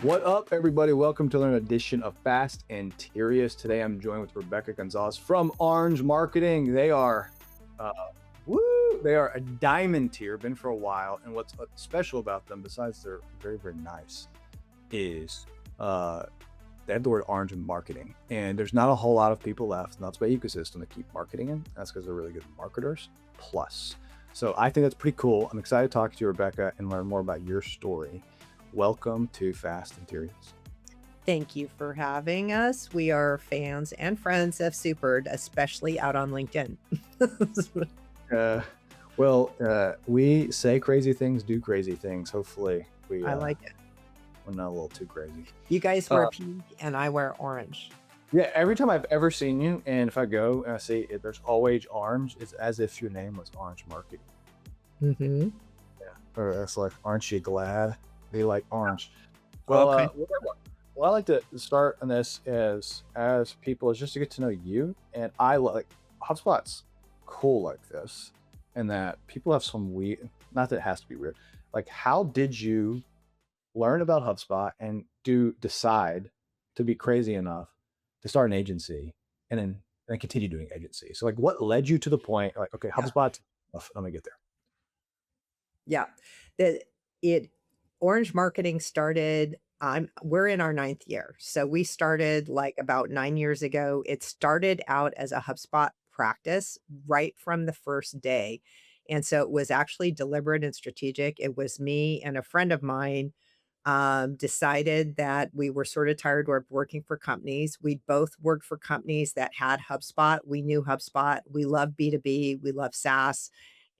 What up, everybody? Welcome to another edition of Fast and Tierious. Today, I'm joined with Rebecca Gonzalez from Orange Marketing. They are, uh, they are a diamond tier, been for a while. And what's special about them, besides they're very, very nice, is they have the word orange in marketing. And there's not a whole lot of people left, and that's my ecosystem to keep marketing in. That's because they're really good marketers. Plus, so I think that's pretty cool. I'm excited to talk to you, Rebecca, and learn more about your story. Welcome to Fast and Tierious. Thank you for having us. We are fans and friends of Supered, especially out on LinkedIn. We say crazy things, do crazy things. Hopefully, I like it. we're not a little too crazy. You guys wear pink and I wear orange. Yeah, every time I've ever seen you, and if I go and I see it, there's always orange. It's as if your name was Orange Marketing. Mm-hmm. Yeah, or it's like, aren't you glad they like orange? Well, Okay. I like to start on this as people is just to get to know you, and I like HubSpot's cool like this, and that people have some weird. Not that it has to be weird. Like, how did you learn about HubSpot and decide to be crazy enough to start an agency and then continue doing agency? So, like, what led you to the point like, okay, Yeah. HubSpot, I'm gonna get there. Yeah. It Orange Marketing started. We're in our 9th year. So we started like about 9 years ago. It started out as a HubSpot practice right from the first day. And so it was actually deliberate and strategic. It was me and a friend of mine decided that we were sort of tired of working for companies. We both worked for companies that had HubSpot. We knew HubSpot. We love B2B. We love SaaS.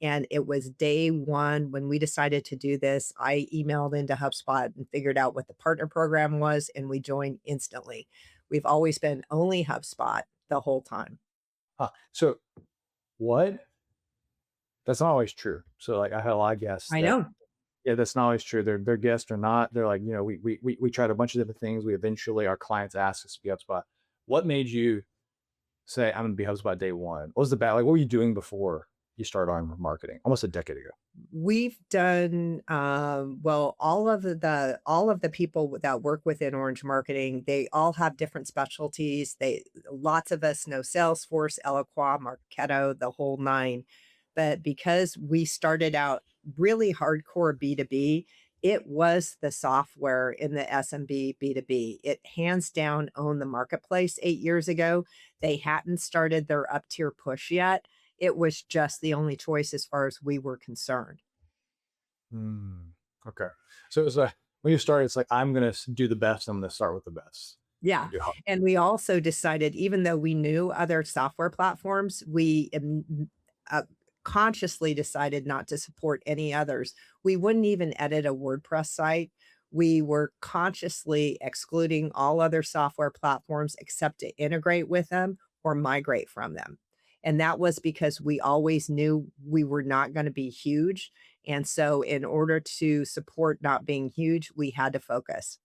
And it was day one when we decided to do this. I emailed into HubSpot and figured out what the partner program was, and we joined instantly. We've always been only HubSpot the whole time. So, what? That's not always true. So, like, I had a lot of guests I that, know. yeah, that's not always true. They're guests or not. They're like, we tried a bunch of different things. We eventually, our clients asked us to be HubSpot. What made you say I'm gonna be HubSpot day one? What was the like? What were you doing before you started on marketing? Almost a decade ago. We've done well, all of the people that work within Orange Marketing, they all have different specialties. Lots of us know Salesforce, Eloqua, Marketo, the whole nine. But because we started out really hardcore B2B, it was the software in the SMB B2B. It hands down owned the marketplace 8 years ago. They hadn't started their up tier push yet. It was just the only choice as far as we were concerned. Hmm. Okay. So it was like when you started, it's like I'm gonna do the best. I'm gonna start with the best. Yeah, And do and we also decided, even though we knew other software platforms, uh, consciously decided not to support any others. We wouldn't even edit a WordPress site. We were consciously excluding all other software platforms except to integrate with them or migrate from them. And that was because we always knew we were not gonna be huge, and so in order to support not being huge, we had to focus.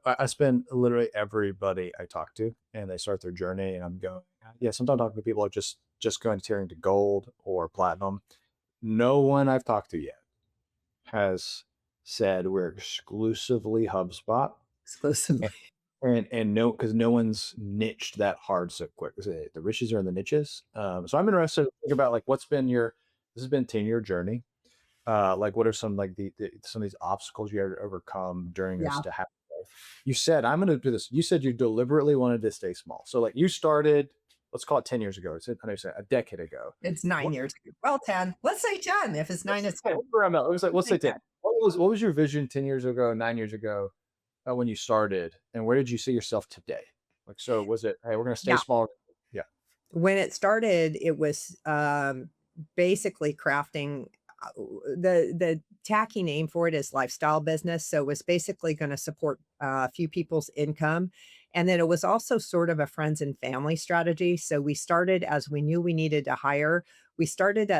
I spend literally everybody I talk to, and they start their journey, and I'm going, yeah. Sometimes talking to people are just going tearing to gold or platinum. No one I've talked to yet has said we're exclusively HubSpot, Exclusively. and no, because no one's niched that hard so quick. The riches are in the niches. So I'm interested to think about like what's been your this has been 10-year journey. Like, what are some like some of these obstacles you had to overcome during this Yeah. to happen? You said, I'm going to do this. You said you deliberately wanted to stay small. So, like, you started, let's call it 10 years ago. I know you said a decade ago. It's What, 9 years ago. Well, 10. Let's say 10. If it's 9, let's it's say 10. 10. It was like, let's Let's say say 10. 10. What was your vision 10 years ago, 9 years ago, when you started? And where did you see yourself today? Like, so was it, hey, we're going to stay Yeah. small? Yeah. When it started, it was, basically crafting, the tacky name for it is lifestyle business, so it was basically gonna support a few people's income, and then it was also sort of a friends and family strategy, so we started as we knew we needed to hire. We started,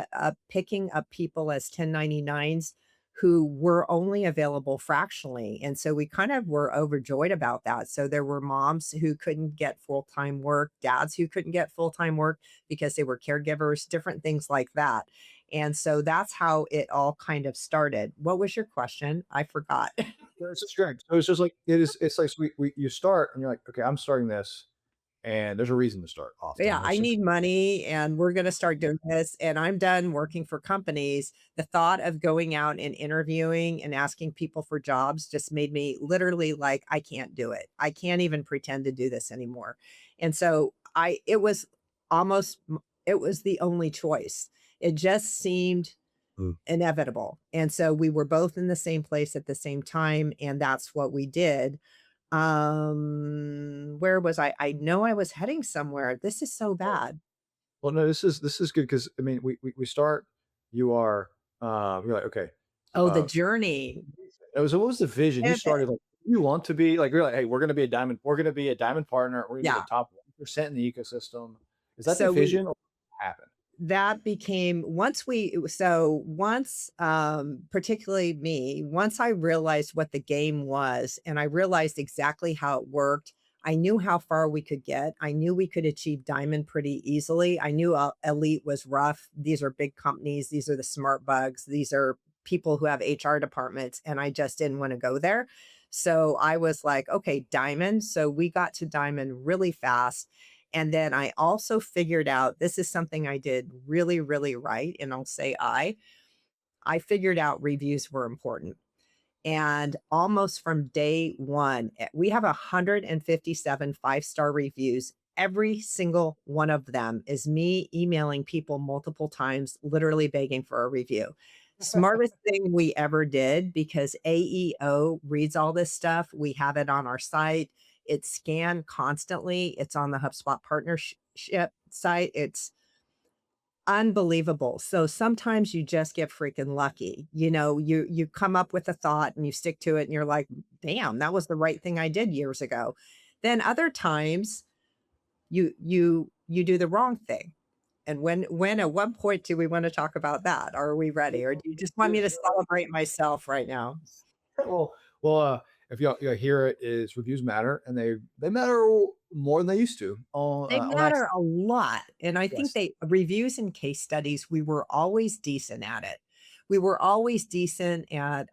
picking up people as 1099s who were only available fractionally, and so we kind of were overjoyed about that. So there were moms who couldn't get full-time work, dads who couldn't get full-time work because they were caregivers, different things like that. And so that's how it all kind of started. What was your question? I forgot. This is great. So it's just like it is. It's like you start and you're like, okay, I'm starting this, and there's a reason to start often. Yeah, There's I some need money and we're going to start doing this. And I'm done working for companies. The thought of going out and interviewing and asking people for jobs just made me literally like, I can't do it. I can't even pretend to do this anymore. And so it was almost, it was the only choice. It just seemed Mm. inevitable. And so we were both in the same place at the same time. And that's what we did. Where was I? I know I was heading somewhere. This is so bad. Well, no, this is good because I mean, we start. You are you're like, okay. Oh, the Uh, journey. so what was the vision? You Pivot. started like you want to be like you're like, hey, we're gonna be a diamond partner. We're gonna be the Yeah. top 1% in the ecosystem. Is that the So vision or what happened? that became once, particularly me, once I realized what the game was and I realized exactly how it worked, I knew how far we could get. I knew we could achieve diamond pretty easily. I knew elite was rough. These are big companies. These are the smart bugs. These are people who have HR departments, and I just didn't want to go there. So I was like, okay, diamond. So we got to diamond really fast. And then I also figured out this is something I did really, really right. And I'll say I figured out reviews were important. And almost from day one, we have 157 five-star reviews. Every single one of them is me emailing people multiple times, literally begging for a review. Smartest thing we ever did because AEO reads all this stuff. We have it on our site. It's scanned constantly. It's on the HubSpot partnership site. It's unbelievable. So sometimes you just get freaking lucky. You come up with a thought and you stick to it and you're like, "Damn, that was the right thing I did years ago." Then other times you do the wrong thing. And when at what point do we want to talk about that? Are we ready? Or do you just want me to celebrate myself right now? Well, well, if you hear it is reviews matter, and they matter more than they used to. They On that, matter a lot, and I think yes, they reviews and case studies, we were always decent at it. We were always decent at,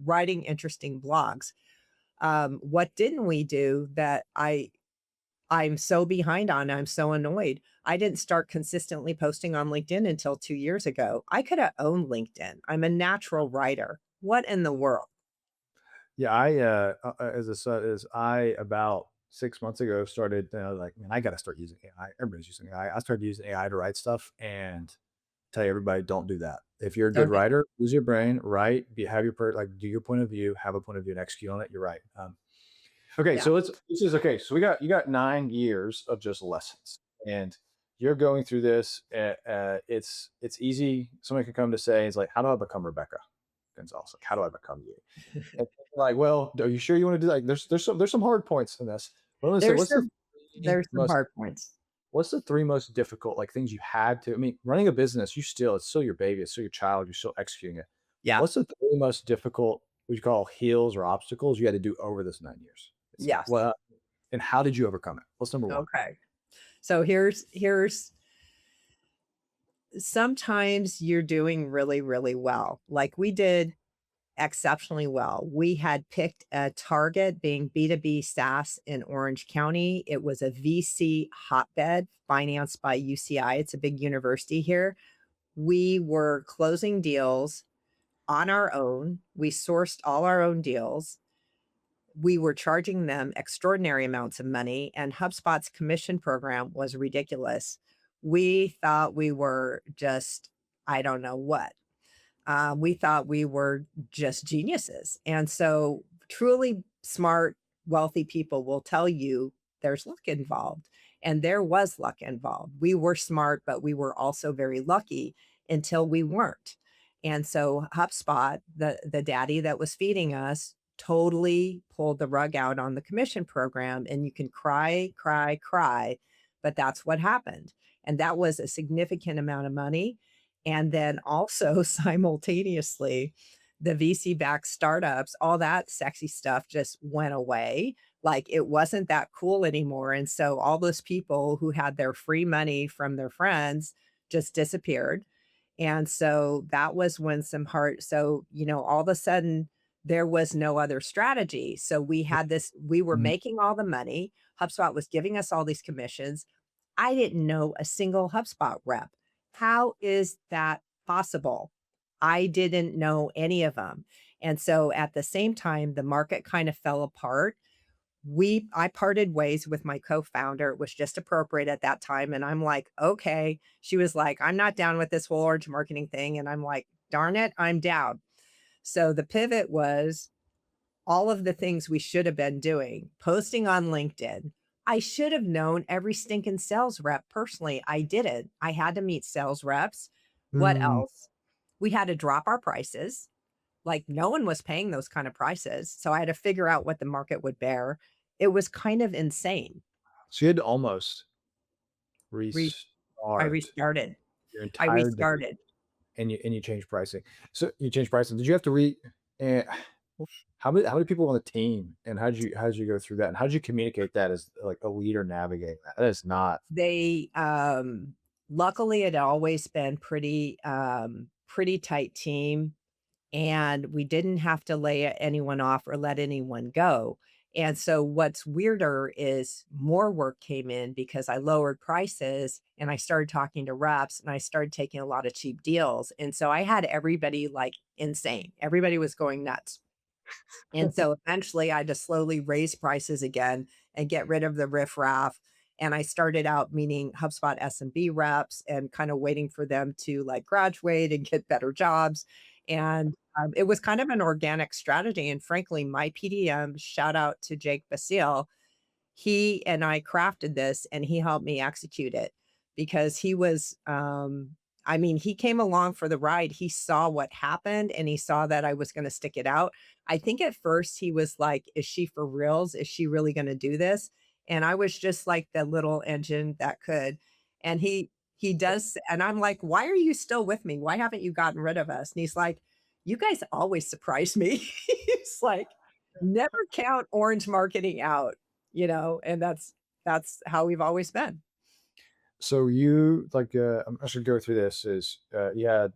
writing interesting blogs. What didn't we do that I'm so behind on, I'm so annoyed. I didn't start consistently posting on LinkedIn until 2 years ago. I coulda owned LinkedIn. I'm a natural writer. What in the world? yeah. As I about 6 months ago started like, man, I got to start using AI. Everybody's using AI. I started using AI to write stuff, and tell you everybody, don't do that. If you're a good Okay. writer, use your brain, write, have your like do your point of view, have a point of view, and execute on it. You're right. Okay, Yeah. so this is okay. So you got 9 years of just lessons, and you're going through this. It's easy. Somebody can come to say, "It's like, how do I become Rebecca Gonzalez? Like, how do I become you?" And like, well, are you sure you want to do that? Like, there's some hard points in this. But I'm gonna say, There's some three there's some most hard points. what's the three most difficult like things you had to? I mean, running a business, it's still your baby, it's still your child, you're still executing it. Yeah. What's the three most difficult, what you call heels or obstacles you had to do over this 9 years? It's like, Yes. well, and how did you overcome it? What's number one? Okay. So here's sometimes you're doing really, really well. Like we did exceptionally well. We had picked a target being B2B SaaS in Orange County. It was a VC hotbed financed by UCI. It's a big university here. We were closing deals on our own. We sourced all our own deals. We were charging them extraordinary amounts of money, and HubSpot's commission program was ridiculous. We thought we were just, I don't know what. We thought we were just geniuses. And so, truly smart, wealthy people will tell you there's luck involved. And there was luck involved. We were smart, but we were also very lucky until we weren't. And so, HubSpot, the daddy that was feeding us, totally pulled the rug out on the commission program. And you can cry, cry, cry, but that's what happened. And that was a significant amount of money. And then also simultaneously, the VC-backed startups, all that sexy stuff just went away. Like it wasn't that cool anymore. And so all those people who had their free money from their friends just disappeared. And so that was when all of a sudden there was no other strategy. So we had this, we were Mhm. making all the money. HubSpot was giving us all these commissions. I didn't know a single HubSpot rep. How is that possible? I didn't know any of them. And so at the same time, the market kind of fell apart. I parted ways with my co-founder. It was just appropriate at that time. And I'm like, okay. She was like, I'm not down with this whole orange marketing thing. And I'm like, darn it, I'm down. So the pivot was all of the things we should have been doing, posting on LinkedIn. I should have known every stinking sales rep personally. I didn't. I had to meet sales reps. What Mm. else? We had to drop our prices. Like no one was paying those kind of prices. So I had to figure out what the market would bear. It was kind of insane. So you had to almost Re- I restart restarted. your I entire day, restarted. and you changed pricing. So you changed pricing. Did you have to eh, how many people on the team, and how did you go through that? And how did you communicate that as like a leader navigating that? That is not They luckily it had always been pretty tight team, and we didn't have to lay anyone off or let anyone go. And so what's weirder is more work came in because I lowered prices and I started talking to reps and I started taking a lot of cheap deals. And so I had everybody like insane. Everybody was going nuts. And so eventually I just slowly raise prices again and get rid of the riffraff. And I started out meeting HubSpot SMB reps and kind of waiting for them to like graduate and get better jobs. And it was kind of an organic strategy. And frankly, my PDM, shout out to Jake Basile, he and I crafted this and he helped me execute it because he was I mean, he came along for the ride. He saw what happened and he saw that I was going to stick it out. I think at first he was like, is she for reals? Is she really going to do this? And I was just like the little engine that could. And he does and I'm like, "Why are you still with me? Why haven't you gotten rid of us?" And he's like, "You guys always surprise me." He's like, "Never count orange marketing out." And that's how we've always been. so you like I'm just gonna go through this is you had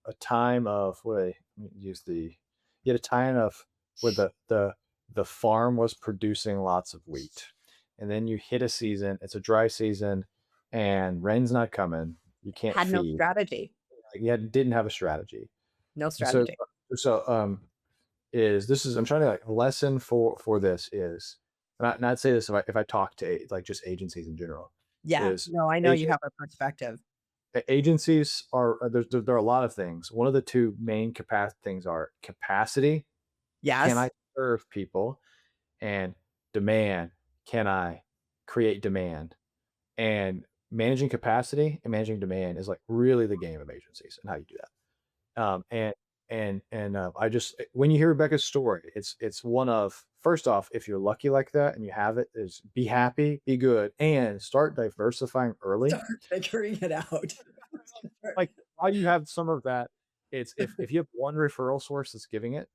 a time of what I let me use the you had a time of where the farm was producing lots of wheat, and then you hit a season, it's a dry season, and rain's not coming, you can't Had no feed, strategy. like, didn't have a strategy. No And so strategy. is this is I'm trying to like lesson for this is not say this if I talk to like just agencies in general Yeah. is No, I know you have a perspective. agencies are there are a lot of things. One of the two main capacity things are capacity. Can Yes. I serve people? And demand. Can I create demand? And managing capacity and managing demand is like really the game of agencies and how you do that. I just when you hear Rebecca's story, it's one of first off, if you're lucky like that and you have it, is be happy, be good, and start diversifying early. Start figuring it out. Like, while you have some of that, it's if you have one referral source that's giving it,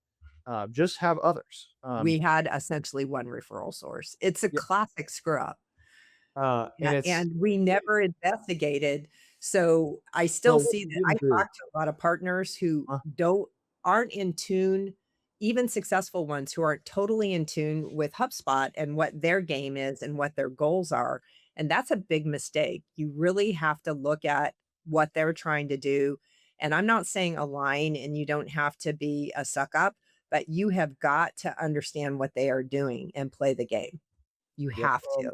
just have others. We had essentially one referral source. It's a Yeah, classic screw up. and Yeah, and we never investigated. So I still well, what see you that I didn't do. talk to a lot of partners who Uh, aren't in tune, even successful ones who aren't totally in tune with HubSpot and what their game is and what their goals are. And that's a big mistake. You really have to look at what they're trying to do. And I'm not saying align and you don't have to be a suck up, but you have got to understand what they are doing and play the game. You yep. have to.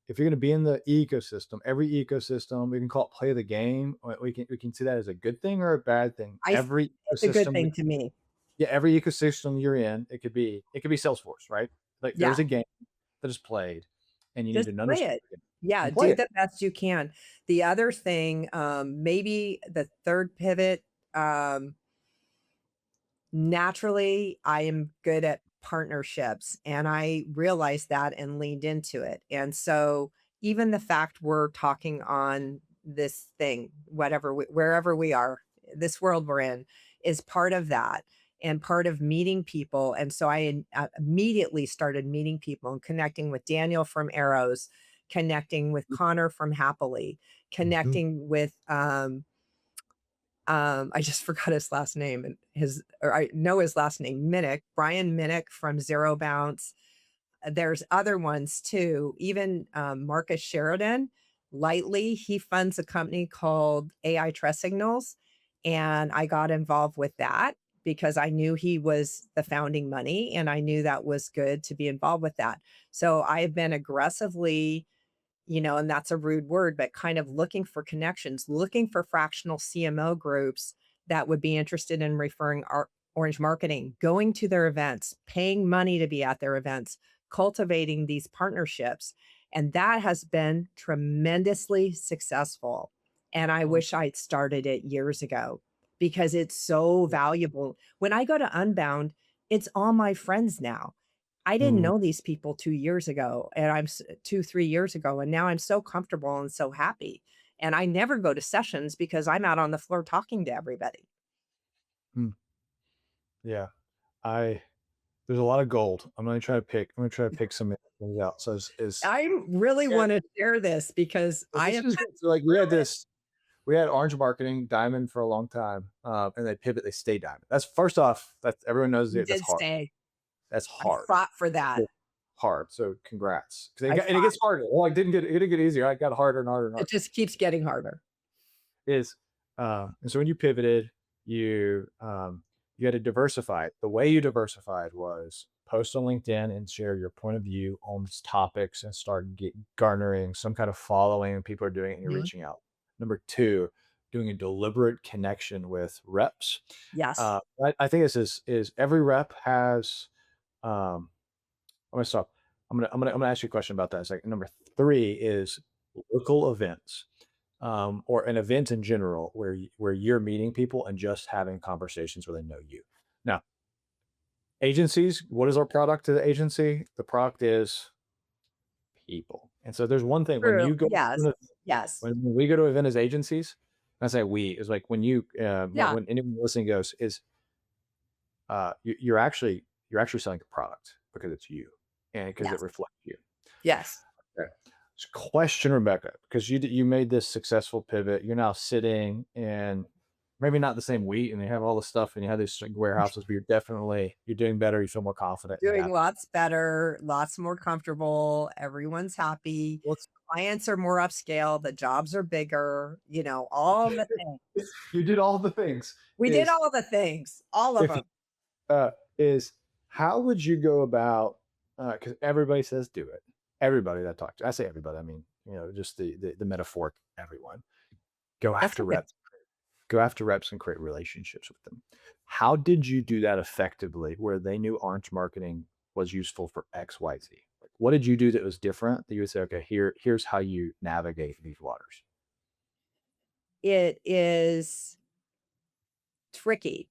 If you're going to be in the ecosystem, every ecosystem, we can call it play the game. Or we can see that as a good thing or a bad thing. I Every It's a good ecosystem, thing to me. yeah, every ecosystem you're in, it could be Salesforce, right? Like Yeah, there's a game that is played, and you need just to play understand it. it Yeah, and play do it. the best you can. The other thing, maybe the third pivot, um, naturally, I am good at partnerships, and I realized that and leaned into it. And so even the fact we're talking on this thing, wherever we are, this world we're in, is part of that and part of meeting people. And so immediately started meeting people and connecting with Daniel from Arrows, connecting with Connor from Happily, Mhm. connecting with I just forgot his last name and or I know his last name, Minnick, Brian Minnick from Zero Bounce. There's other ones too. Even Marcus Sheridan, lightly, he funds a company called AI Trust Signals. And I got involved with that because I knew he was the founding money and I knew that was good to be involved with that. So I've been aggressively, and that's a rude word, but kind of looking for connections, looking for fractional CMO groups that would be interested in referring our Orange Marketing, going to their events, paying money to be at their events, cultivating these partnerships. And that has been tremendously successful. And I Mm, wish I'd started it years ago because it's so valuable. When I go to Unbound, it's all my friends now. I didn't mm, know these people 2 years ago, and 2, 3 years ago, and now I'm so comfortable and so happy. And I never go to sessions because I'm out on the floor talking to everybody. mm. Yeah. I There's a lot of gold. I'm gonna try to pick some things out. So is I really yeah, wanna share this because so I this have is been so like through it. we had Orange Marketing, Diamond for a long time, and they pivot, they stay Diamond. That's first off, that's everyone knows You it, that's did hard. stay. That's I hard. fought for that. It's hard. So congrats. 'Cause I and it gets fought. harder. Well, it didn't get easier. It got harder and harder and It harder. just keeps getting harder. Is and so when you pivoted, you had to diversify. The way you diversified was post on LinkedIn and share your point of view on topics and start garnering some kind of following. People are doing it and you're Mhm. reaching out. Number two, doing a deliberate connection with reps. Yes. I think this is every rep has um, I'm gonna stop. I'm gonna ask you a question about that in a second. Number three is local events, or an event in general where you're meeting people and just having conversations where they know you. Now, agencies, what is our product to the agency? The product is people. And so there's one thing when True. you go Yes. to Yes. when we go to event as agencies, I say we is like when you Yeah. when anyone listening goes is you're actually selling a product because it's you and because it Yes. reflects you. Yes. Okay. Question, Rebecca, because you made this successful pivot. You're now sitting in maybe not the same wheat, and you have all the stuff, and you have these like, warehouses, but you're doing better. You feel more confident and Doing happy. lots better, lots more comfortable, everyone's happy, What's clients are more upscale, the jobs are bigger, all the things. you did all the things. We did Is all the things, all of if them. is how would you go about? Because everybody says do it. Everybody that talks, I say everybody. I mean, just the metaphoric everyone. Go That's after okay. reps. Go after reps and create relationships with them. How did you do that effectively where they knew Orange Marketing was useful for XYZ? Like, what did you do that was different that you would say, okay, here's how you navigate these waters? It is tricky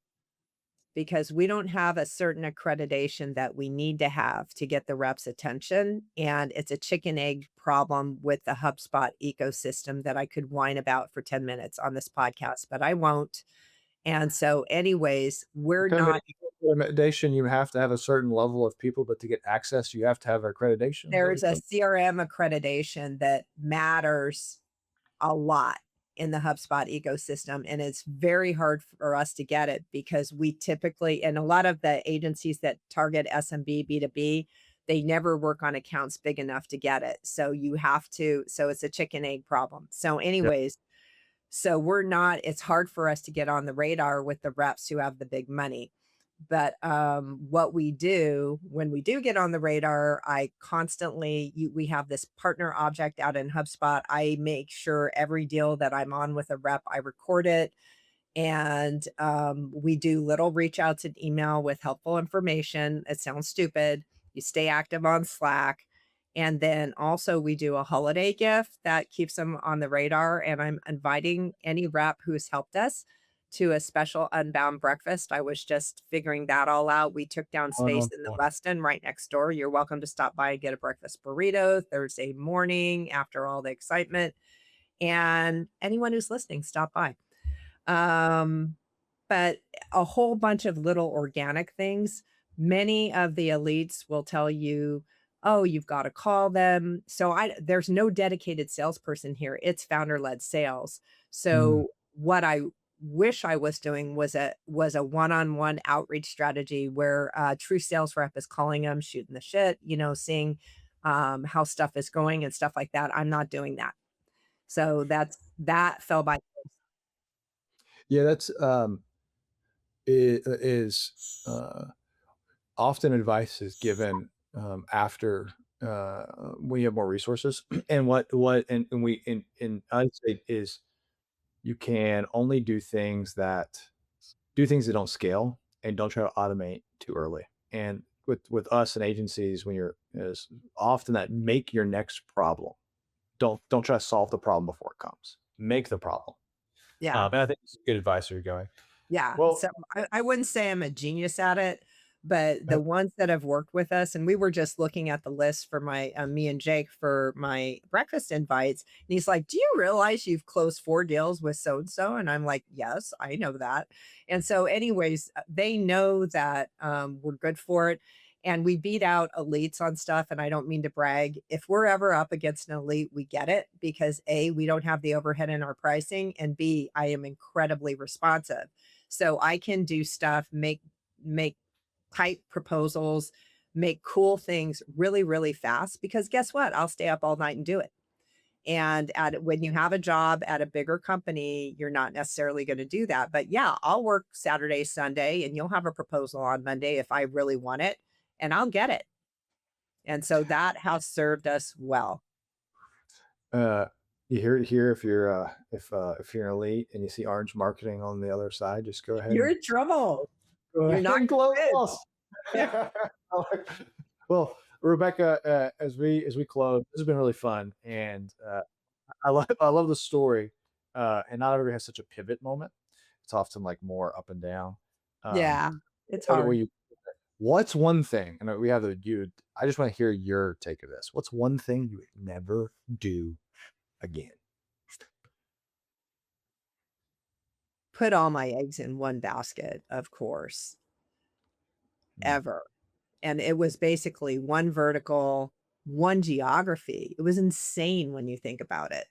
because we don't have a certain accreditation that we need to have to get the reps' attention, and it's a chicken egg problem with the HubSpot ecosystem that I could whine about for 10 minutes on this podcast, but I won't. And so anyways, we're Kind of not accreditation, you have to have a certain level of people, but to get access, you have to have accreditation. Is that what you're there's a saying? CRM accreditation that matters a lot in the HubSpot ecosystem, and it's very hard for us to get it because we typically and a lot of the agencies that target SMB, B2B, they never work on accounts big enough to get it. So you have to so it's a chicken egg problem. So Yeah. anyways, so we're not it's hard for us to get on the radar with the reps who have the big money. But what we do when we do get on the radar, I constantly we have this partner object out in HubSpot. I make sure every deal that I'm on with a rep, I record it. And we do little reach outs and email with helpful information. It sounds stupid. You stay active on Slack. And then also we do a holiday gift that keeps them on the radar. And I'm inviting any rep who's helped us to a special Unbound breakfast. I was just figuring that all out. We took down space in the Oh, Westin right next door. You're welcome to stop by and get a breakfast burrito Thursday morning after all the excitement. And anyone who's listening, stop by. Um, but a whole bunch of little organic things. Many of the elites will tell you, "Oh, you've got to call them." So there's no dedicated salesperson here. It's founder-led sales. mm, So what I wish I was doing was a one-on-one outreach strategy where a true sales rep is calling them, shooting the shit, seeing how stuff is going and stuff like that. I'm not doing that. So that fell by. Yeah, that's is often advice is given after when you have more resources. And and we in I'd say is you can only do things that don't scale, and don't try to automate too early. And with us and agencies, when you're is often that make your next problem. Don't try to solve the problem before it comes. Make the problem. Yeah. And I think it's good advice where you're going. Yeah, Well, so I wouldn't say I'm a genius at it, but the ones that have worked with us, and we were just looking at the list for my me and Jake for my breakfast invites, and he's like, "Do you realize you've closed 4 deals with so and so?" And I'm like, "Yes, I know that." And so anyways, they know that we're good for it. And we beat out elites on stuff. And I don't mean to brag. If we're ever up against an elite, we get it because A, we don't have the overhead in our pricing, and B, I am incredibly responsive. So I can do stuff, make tight proposals, make cool things really, really fast because guess what? I'll stay up all night and do it. And when you have a job at a bigger company, you're not necessarily going to do that. But yeah, I'll work Saturday, Sunday, and you'll have a proposal on Monday if I really want it, and I'll get it. And so that has served us well. uh, you hear it here. If you're an elite and you see orange marketing on the other side, just You're in trouble. go You're ahead not and close. good. Yeah. Well, Rebecca, as we close, this has been really fun, and I love the story. And not everybody has such a pivot moment. It's often like more up and down. Um, Yeah. It's where hard. you What's one thing, and we have the you. I just want to hear your take of this. What's one thing you would never do again? Put all my eggs in one basket, of course, Mm. ever. And it was basically one vertical, one geography. It was insane when you think about it.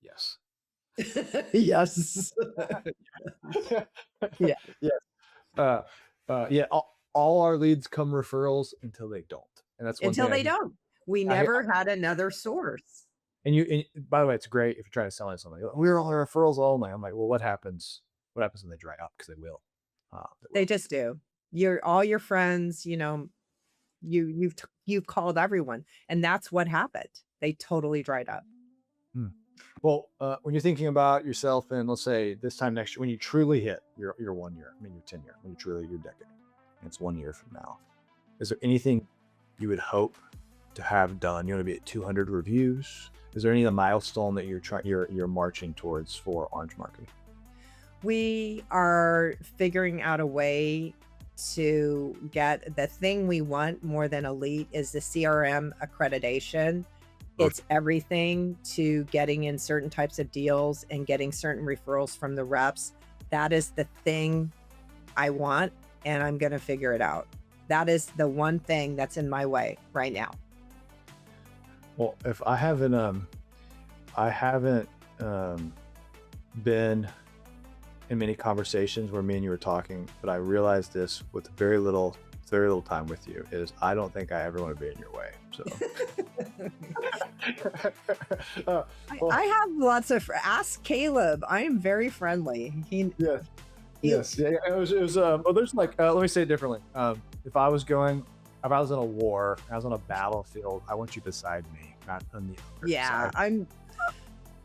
Yes. Yes. Yeah. Yes. Uh, yeah. All our leads come referrals until they don't, and that's one Until thing they don't. We I never had another source. and by the way, it's great if you're trying to sell in something. We're all referrals only. I'm like, well, what happens? What happens when they dry up? Because they will. They They will. just do. All your friends, you've called everyone, and that's what happened. They totally dried up. Hmm. Well, when you're thinking about yourself, and let's say this time next year, when you truly hit your 1 year, I mean your 10 year, when you truly your decade, and it's 1 year from now, is there anything you would hope to have done? You want to be at 200 reviews? Is there any milestone that you're marching towards for Orange Marketing? We are figuring out a way to get the thing we want more than elite is the CRM accreditation. Okay. It's everything to getting in certain types of deals and getting certain referrals from the reps. That is the thing I want, and I'm going to figure it out. That is the one thing that's in my way right now. Well, if I haven't been in many conversations where me and you were talking, but I realized this with very little time with you is I don't think I ever want to be in your way. So I have lots of ask Caleb. I am very friendly. Yeah. Yes. Yeah. It was. Well, there's like. Let me say it differently. If I was in a war, I was on a battlefield. I want you beside me, not on the other Yeah, side.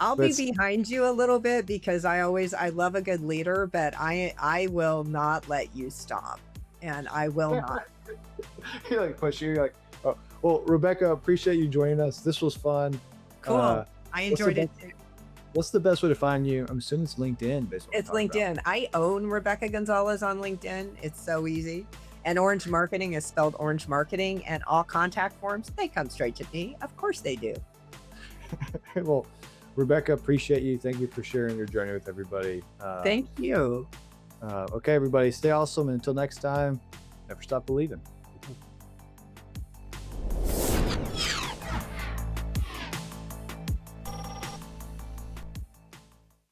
I'll be That's behind you a little bit because I love a good leader, but I will not let you stop, and I will not. You're like push you. You're like, oh, well, Rebecca, appreciate you joining us. This was fun. Cool. I what's the enjoyed it too. What's the best way to find you? I'm assuming it's LinkedIn. Based on what It's we're talking about. LinkedIn. I own Rebecca Gonzalez on LinkedIn. It's so easy. And Orange Marketing is spelled Orange Marketing, and all contact forms, they come straight to me. Of course they do. Well, Rebecca, appreciate you. Thank you for sharing your journey with everybody. Thank you. Okay, everybody, stay awesome. And until next time, never stop believing.